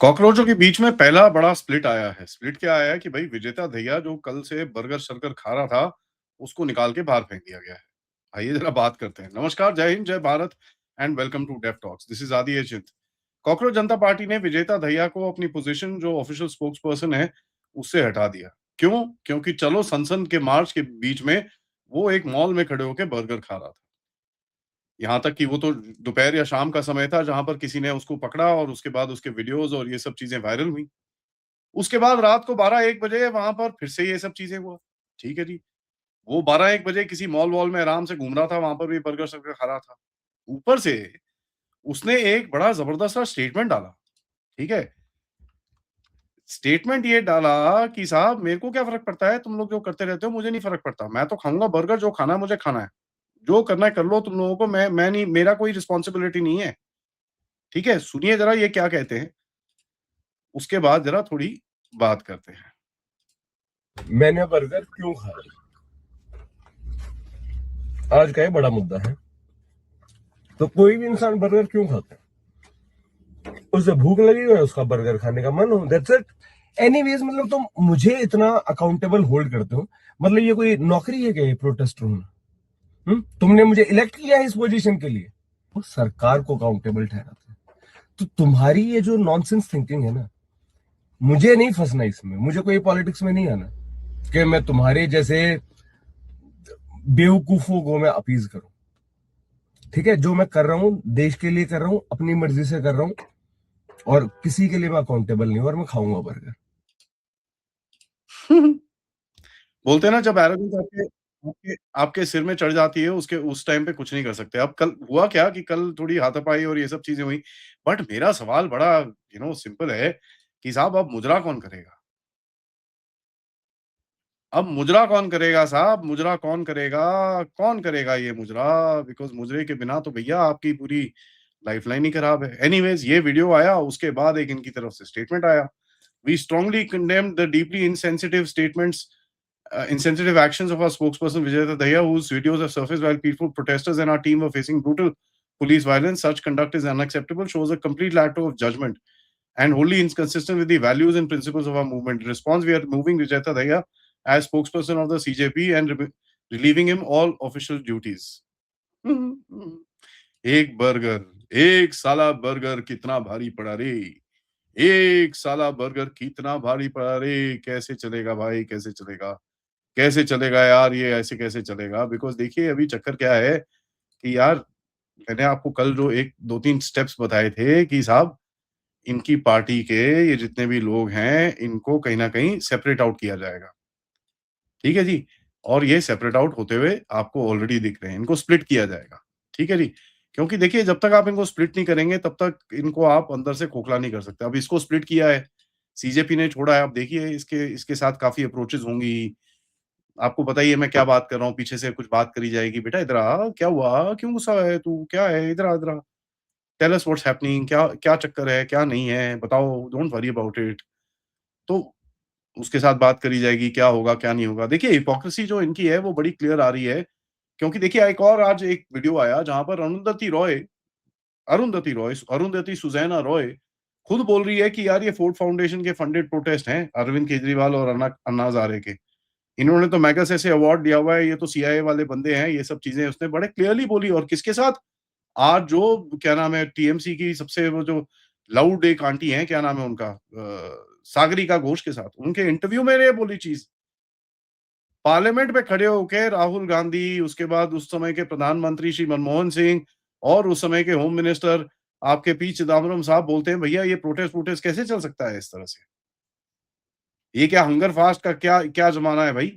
कॉकरोचों के बीच में पहला बड़ा स्प्लिट आया है। स्प्लिट क्या आया है कि भाई विजेता दहिया जो कल से बर्गर-शर्गर खा रहा था, उसको निकाल के बाहर फेंक दिया गया है। आइए जरा बात करते हैं। नमस्कार, जय हिंद, जय Bharat and welcome to deaf talks. This is Adi Achint. Cockroach Janata party ने विजेता दहिया को अपनी पोज़ीशन जो ऑफिशियल स्पोक्सपर्सन है, उससे हटा दिया। क्यों? क्योंकि चलो सनसन के मार्च के बीच में वो एक मॉल में खड़े होके बर्गर खा रहा था। यहाँ तक कि वो तो दोपहर या शाम का समय था जहाँ पर किसी ने उसको पकड़ा और उसके बाद उसके वीडियोज़ और ये सब चीज़ें वायरल हुई। उसके बाद रात को 12-1 बजे वहाँ पर फिर से ये सब चीज़ें हुआ। ठीक है जी। वो 12-1 बजे किसी मॉल-वॉल में आराम से घूम रहा था, वहाँ पर भी बर्गर-शर्गर खा रहा था। ऊपर से उसने एक बड़ा ज़बरदस्त सा स्टेटमेंट डाला, ठीक है? स्टेटमेंट ये डाला कि साहब मेरे को क्या फ़र्क पड़ता है, तुम लोग जो करते रहते हो मुझे नहीं फ़र्क पड़ता। मैं तो खाऊँगा बर्गर, जो खाना है मुझे खाना है। जो करना है कर लो तुम लोगों को, मैं नहीं, मेरा कोई रिस्पॉन्सिबिलिटी नहीं है। ठीक है? सुनिए ज़रा ये क्या कहते हैं, उसके बाद ज़रा थोड़ी बात करते हैं। मैंने बर्गर क्यों खाया? आज का ये बड़ा मुद्दा है। तो कोई भी इंसान बर्गर क्यों खाता है? उसे भूख लगी हो, उसका बर्गर खाने का मन हो, दैट्स इट। एनीवेज, मतलब तुम मुझे इतना अकाउंटेबल होल्ड करते हो। मतलब ये कोई नौकरी है क्या, ये प्रोटेस्टर होना? तुमने मुझे इलेक्ट किया है इस पोजीशन के लिए। वो सरकार को अकाउंटेबल ठहराते हैं। तो तुम्हारी ये जो नॉनसेंस थिंकिंग है ना, मुझे नहीं फंसना इसमें। मुझे कोई पॉलिटिक्स में नहीं आना कि मैं तुम्हारे जैसे बेवकूफों को मैं अपीज करूं। ठीक है, जो मैं कर रहा हूं देश के लिए कर रहा हूं, अपनी मर्जी से कर रहा हूं, और किसी के लिए मैं अकाउंटेबल नहीं हूं, और मैं खाऊंगा बर्गर। बोलते हैं ना, जब एरोगेंस आपके आपके आपके सिर में चढ़ जाती है, उसके उस टाइम पे कुछ नहीं कर सकते। अब कल हुआ क्या कि कल थोड़ी हाथापाई और ये सब चीज़ें हुई, बट मेरा सवाल बड़ा सिंपल है कि साहब अब मुजरा कौन करेगा? अब मुजरा कौन करेगा साहब? मुजरा कौन करेगा? कौन करेगा ये मुजरा? बिकॉज़ मुजरे के बिना तो भैया आपकी पूरी लाइफ़लाइन ही खराब है। एनीवेज़, ये वीडियो आया, उसके बाद एक इनकी तरफ से स्टेटमेंट आया। We strongly condemn the deeply insensitive statements insensitive actions of our spokesperson Vijayata Dahiya, whose videos have surfaced while peaceful protesters and our team were facing brutal police violence. Such conduct is unacceptable, shows a complete lack of judgment, and wholly inconsistent with the values and principles of our movement. In response, we are moving Vijayata Dahiya as spokesperson of the CJP and relieving him all official duties. एक burger, एक साला burger कितना भारी पड़ा रे! एक साला burger कितना भारी पड़ा रे! कैसे चलेगा भाई, कैसे चलेगा? कैसे चलेगा यार, ये ऐसे कैसे चलेगा? बिकॉज़ देखिए अभी चक्कर क्या है कि यार, मैंने आपको कल जो 1 2-3 स्टेप्स बताए थे कि साहब इनकी पार्टी के ये जितने भी लोग हैं, इनको कहीं न कहीं सेपरेट आउट किया जाएगा। ठीक है जी? और ये सेपरेट आउट होते हुए आपको ऑलरेडी दिख रहे हैं, इनको स्प्लिट किया जाएगा। ठीक है जी? क्योंकि देखिए जब तक आप इनको स्प्लिट नहीं करेंगे तब तक इनको आप अंदर से खोखला नहीं कर सकते। अब इसको स्प्लिट किया है, सीजेपी ने छोड़ा है, अब देखिए इसके इसके साथ काफ़ी अप्रोचेज़ होंगी। आपको पता ही है मैं क्या बात कर रहा हूँ, पीछे से कुछ बात करी जाएगी, "बेटा इधर आ, क्या हुआ? क्यों गुस्सा है तू? क्या है? इधर आ। टेल अस व्हाट्स हैपनिंग, क्या क्या चक्कर है? क्या नहीं है? बताओ, डोंट वरी अबाउट इट।" तो उसके साथ बात करी जाएगी, क्या होगा, क्या नहीं होगा। देखिए हिपोक्रेसी जो इनकी है वो बड़ी क्लियर आ रही है, क्योंकि देखिए एक और आज एक वीडियो आया जहाँ पर अरुंधति सुज़ैना रॉय खुद बोल रही है कि यार ये फोर्ड फाउंडेशन के फंडेड प्रोटेस्ट हैं, अरविंद केजरीवाल और अन्ना हज़ारे के। इन्होंने तो मैगसेसे से अवार्ड दिया हुआ है, ये तो सीआईए वाले बंदे हैं, ये सब चीज़ें उसने बड़े क्लियरली बोली। और किसके साथ? आज जो क्या नाम है, टीएमसी की सबसे वो जो लाउड एक आंटी हैं, क्या नाम है उनका? सागरिका घोष के साथ। उनके इंटरव्यू में ये बोली चीज़। पार्लियामेंट में खड़े होके राहुल गांधी, उसके बाद उस समय के प्रधानमंत्री श्री मनमोहन सिंह और उस समय के होम मिनिस्टर आपके पी चिदम्बरम साहब बोलते हैं, भैया ये प्रोटेस्ट कैसे चल सकता है इस तरह से? ये क्या हंगर फास्ट का क्या क्या ज़माना है भाई?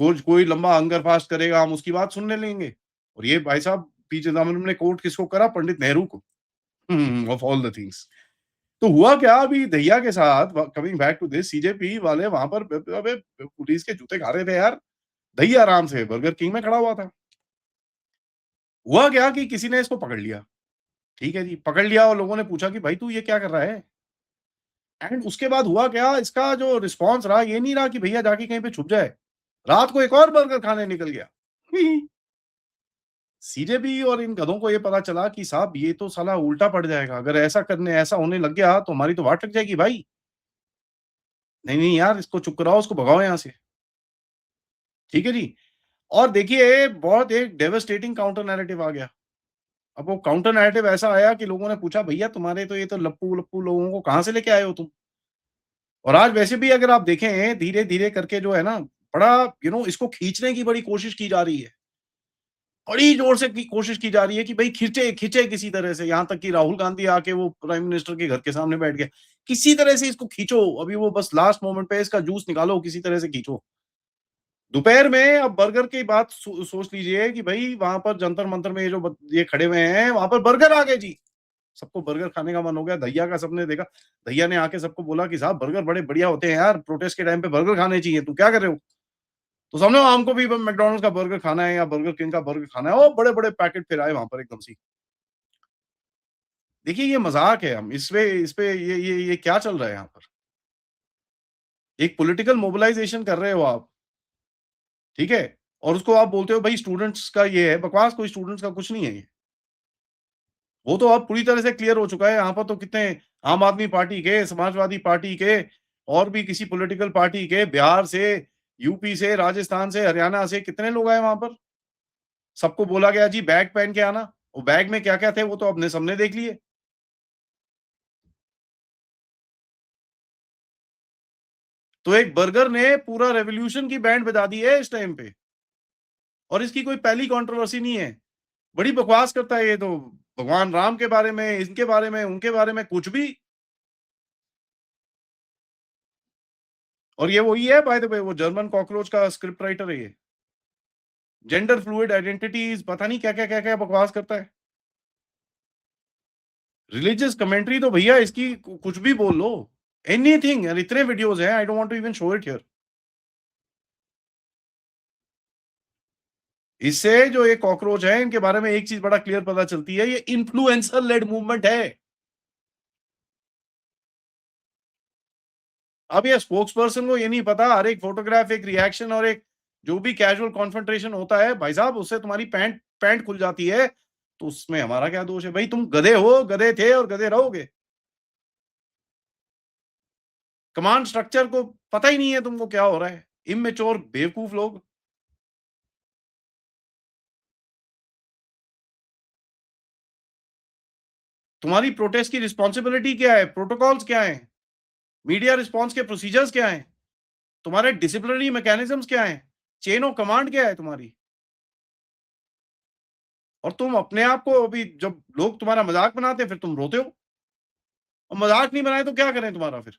कोई कोई लंबा हंगर फास्ट करेगा, हम उसकी बात सुनने लेंगे। और ये भाई साहब, पी चिदम्बरम ने कोट किसको करा? पंडित नेहरू को। Of all the things. तो हुआ क्या अभी दहिया के साथ, coming back to this, CJP वाले वहां पर अबे पुलिस के जूते खा रहे थे यार। दहिया आराम से बर्गर किंग में खड़ा हुआ था। हुआ क्या कि किसी ने इसको पकड़ लिया। ठीक है जी, पकड़ लिया और लोगों ने पूछा कि भाई तू ये क्या कर रहा है? एंड उसके बाद हुआ क्या, इसका जो रिस्पॉन्स रहा ये नहीं रहा कि भैया जाके कहीं पे छुप जाए। रात को एक और बर्गर खाने निकल गया। सीजेबी और इन गधों को ये पता चला कि साहब ये तो साला उल्टा पड़ जाएगा, अगर ऐसा होने लग गया तो हमारी तो वाट लग जाएगी भाई। नहीं, नहीं यार इसको चुप कराओ, उसको भगाओ यहाँ से। ठीक है जी? और देखिए बहुत एक डेवास्टेटिंग काउंटर नैरेटिव आ गया। अब वो काउंटर नैरेटिव ऐसा आया कि लोगों ने पूछा भैया तुम्हारे तो ये तो लप्पू-लप्पू लोगों को कहाँ से लेके आए हो तुम? और आज वैसे भी अगर आप देखें धीरे-धीरे करके जो है ना, बड़ा इसको खींचने की बड़ी कोशिश की जा रही है। बड़ी जोर से की कोशिश की जा रही है कि भई खिंचे खिंचे किसी तरह से, यहाँ तक कि राहुल गांधी आके वो प्राइम मिनिस्टर के घर के सामने बैठ गए। किसी तरह से इसको खींचो, अभी वो बस लास्ट मोमेंट पे इसका जूस निकालो, किसी तरह से खींचो। दोपहर में अब बर्गर की बात सोच लीजिए कि भई वहाँ पर जंतर-मंतर में ये खड़े हुए हैं, वहाँ पर बर्गर आ गए जी। सबको बर्गर खाने का मन हो गया, दहिया का सबने देखा। दहिया ने आके सबको बोला कि साहब बर्गर बड़े बढ़िया होते हैं यार, प्रोटेस्ट के टाइम पे बर्गर खाने चाहिए, तुम क्या कर रहे हो? तो समझो हमको भी मैकडॉनल्ड्स का बर्गर खाना है या बर्गर किंग का बर्गर खाना है, और बड़े-बड़े पैकेट फिर आए वहाँ पर एकदम से। देखिए ये मज़ाक है, हम इस पे ये क्या चल रहा है यहाँ पर? एक पॉलिटिकल मोबिलाइजेशन कर रहे हो आप, ठीक है? और उसको आप बोलते हो भई स्टूडेंट्स का ये है, बकवास, कोई स्टूडेंट्स का कुछ नहीं है ये। वो तो अब पूरी तरह से क्लियर हो चुका है, यहाँ पर तो कितने आम आदमी पार्टी के, समाजवादी पार्टी के और भी किसी पॉलिटिकल पार्टी के, बिहार से, यूपी से, राजस्थान से, हरियाणा से कितने लोग आए वहाँ पर। सबको बोला गया जी बैग पहन के आना, वो बैग में क्या-क्या थे वो तो अपने सबने देख लिए। तो एक बर्गर ने पूरा रेवोल्यूशन की बैंड बजा दी है इस टाइम पे, और इसकी कोई पहली कंट्रोवर्सी नहीं है। बड़ी बकवास करता है ये तो, भगवान राम के बारे में, इनके बारे में, उनके बारे में कुछ भी। और ये वही है बाय द वे, वो जर्मन कॉकरोच का स्क्रिप्ट राइटर है ये। जेंडर फ्लूइड आइडेंटिटीज, पता नहीं क्या-क्या बकवास करता है। रिलिजियस कमेंट्री तो भैया इसकी कुछ भी बोल लो, एनीथिंग, यार इतने वीडियोस हैं, I don't want to even show it here. इससे जो ये कॉकरोच है इनके बारे में एक चीज बड़ा क्लियर पता चलती है, ये इन्फ्लुएंसर लेड मूवमेंट है। अब ये स्पोक्सपर्सन को ये नहीं पता, हर एक फोटोग्राफ, एक रिएक्शन और एक जो भी कैजुअल कॉन्फ्रंटेशन होता है, भाई साहब उससे तुम्हारी पैंट पैंट खुल जाती है, तो उसमें हमारा क्या दोष है? भाई तुम गधे हो, गधे थे और गधे रहोगे। कमांड स्ट्रक्चर को पता ही नहीं है तुमको क्या हो रहा है। इमैच्योर बेवकूफ लोग। तुम्हारी प्रोटेस्ट की रिस्पॉन्सिबिलिटी क्या है? प्रोटोकॉल्स क्या हैं? मीडिया रिस्पॉन्स के प्रोसीजर्स क्या हैं? तुम्हारे डिसिप्लिनरी मैकेनिज्म्स क्या हैं? चेन ऑफ कमांड क्या है तुम्हारी? और तुम अपने आप को अभी जब लोग तुम्हारा मजाक बनाते हैं फिर तुम रोते हो, और मजाक नहीं बनाए तो क्या करें तुम्हारा फिर?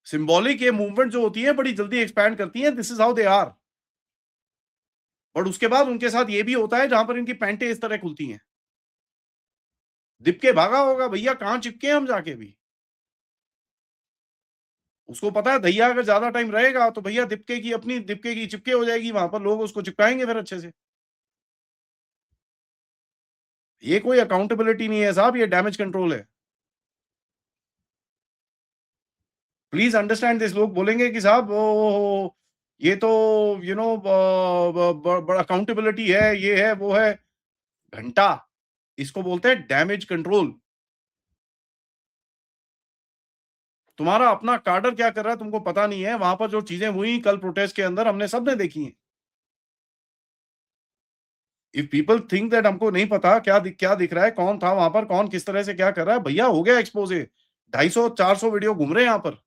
सिंबॉलिक ये मूवमेंट जो होती है बड़ी जल्दी एक्सपैंड करती है, this is how they are. But उसके बाद उनके साथ ये भी होता है जहां पर इनकी पैंटें इस तरह खुलती हैं। दिप के भागा होगा भैया, कहां चिपके हम जाके भी। उसको पता है दहिया अगर ज्यादा टाइम रहेगा तो भैया दिपके की अपनी दिपके की चिपके हो जाएगी, वहां पर लोग उसको चिपकाएंगे फिर अच्छे से। ये कोई अकाउंटेबिलिटी नहीं है साहब, ये डैमेज कंट्रोल है। Please understand this. लोग बोलेंगे कि साहब ओ, ये तो बड़ा अकाउंटेबिलिटी है, ये है वो है। घंटा, इसको बोलते हैं डैमेज कंट्रोल। तुम्हारा अपना कार्डर क्या कर रहा है तुमको पता नहीं है, वहां पर जो चीजें हुई कल प्रोटेस्ट के अंदर हमने सबने देखी हैं। इफ पीपल थिंक दैट हमको नहीं पता क्या दिख रहा है, कौन था वहां पर, कौन किस तरह से क्या कर रहा है, भैया हो गया एक्सपोजे। 250-400 वीडियो घूम रहे हैं यहाँ पर,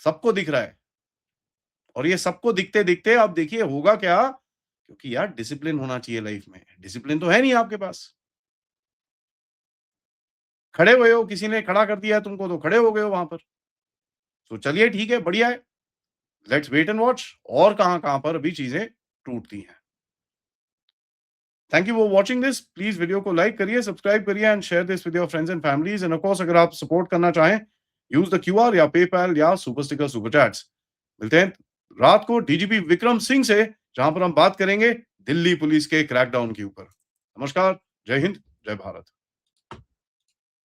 सबको दिख रहा है। और ये सबको दिखते दिखते अब देखिए होगा क्या, क्योंकि यार डिसिप्लिन होना चाहिए लाइफ में, डिसिप्लिन तो है नहीं आपके पास। खड़े हुए हो, किसी ने खड़ा कर दिया है तुमको तो खड़े हो गए हो वहां पर। तो चलिए ठीक है, बढ़िया है, लेट्स वेट एंड वॉच और कहां कहां पर अभी चीजें टूटती हैं। Thank you for watching this. Please video को लाइक करिए, सब्सक्राइब करिए and share this with your friends and families. End of course अगर आप सपोर्ट करना चाहें, यूज द क्यूआर या पेपैल या सुपर स्टिकर सुपर चैट्स। मिलते हैं रात को डीजीपी विक्रम सिंह से, जहां पर हम बात करेंगे दिल्ली पुलिस के क्रैकडाउन के ऊपर। नमस्कार, जय हिंद, जय भारत।